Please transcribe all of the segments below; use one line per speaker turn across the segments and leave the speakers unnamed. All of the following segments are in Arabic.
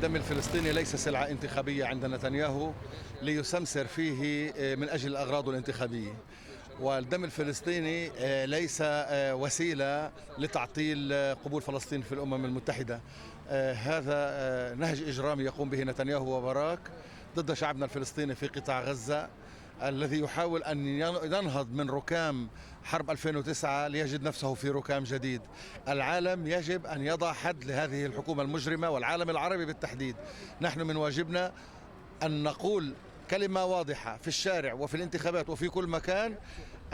الدم الفلسطيني ليس سلعة انتخابية عند نتنياهو ليسمسر فيه من أجل الأغراض الانتخابية، والدم الفلسطيني ليس وسيلة لتعطيل قبول فلسطين في الأمم المتحدة. هذا نهج إجرامي يقوم به نتنياهو وبراك ضد شعبنا الفلسطيني في قطاع غزة، الذي يحاول أن ينهض من ركام حرب 2009 ليجد نفسه في ركام جديد. العالم يجب أن يضع حد لهذه الحكومة المجرمة، والعالم العربي بالتحديد. نحن من واجبنا أن نقول كلمة واضحة في الشارع وفي الانتخابات وفي كل مكان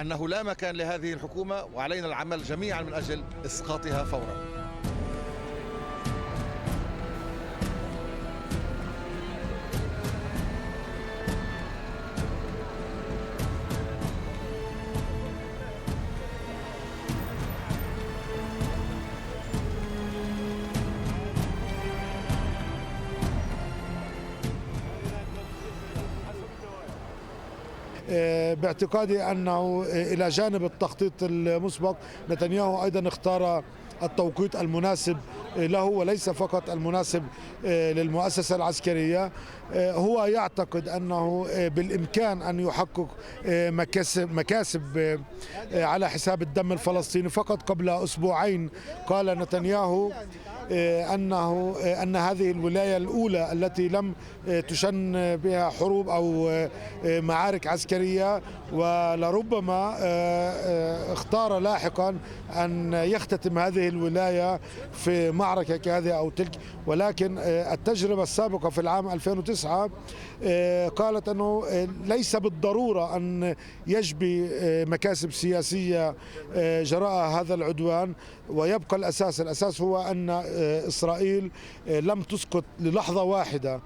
أنه لا مكان لهذه الحكومة، وعلينا العمل جميعا من أجل إسقاطها فورا.
باعتقادي أنه إلى جانب التخطيط المسبق نتنياهو أيضا اختار التوقيت المناسب له، وليس فقط المناسب للمؤسسة العسكرية. هو يعتقد أنه بالإمكان أن يحقق مكاسب على حساب الدم الفلسطيني. فقط قبل أسبوعين قال نتنياهو أن هذه الولاية الأولى التي لم تشن بها حروب أو معارك عسكرية، ولربما اختار لاحقا أن يختتم هذه الولاية في معركة كهذه أو تلك. ولكن التجربة السابقة في العام 2009 قالت أنه ليس بالضرورة أن يجبي مكاسب سياسية جراء هذا العدوان، ويبقى الأساس هو أن إسرائيل لم تسقط للحظة واحدة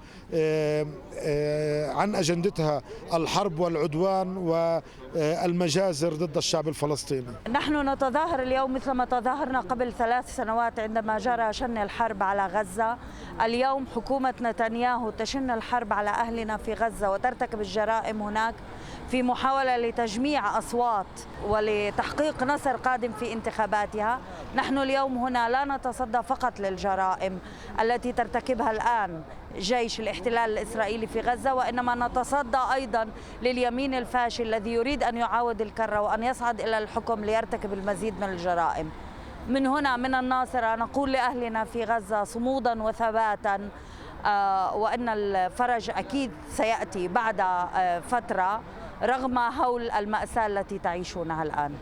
عن أجندتها الحرب والعدوان والمجازر ضد الشعب الفلسطيني.
نحن نتظاهر اليوم مثلما تظاهرنا قبل 3 سنوات عندما جرى شن الحرب على غزة. اليوم حكومة نتنياهو تشن الحرب على أهلنا في غزة وترتكب الجرائم هناك في محاولة لتجميع أصوات ولتحقيق نصر قادم في انتخاباتها. نحن اليوم هنا لا نتصدى فقط للجرائم التي ترتكبها الآن جيش الاحتلال الإسرائيلي في غزة، وإنما نتصدى أيضا لليمين الفاشل الذي يريد أن يعاود الكرة وأن يصعد إلى الحكم ليرتكب المزيد من الجرائم. من هنا من الناصرة نقول لأهلنا في غزة صمودا وثباتا، وأن الفرج أكيد سيأتي بعد فترة رغم هول المأساة التي تعيشونها الآن.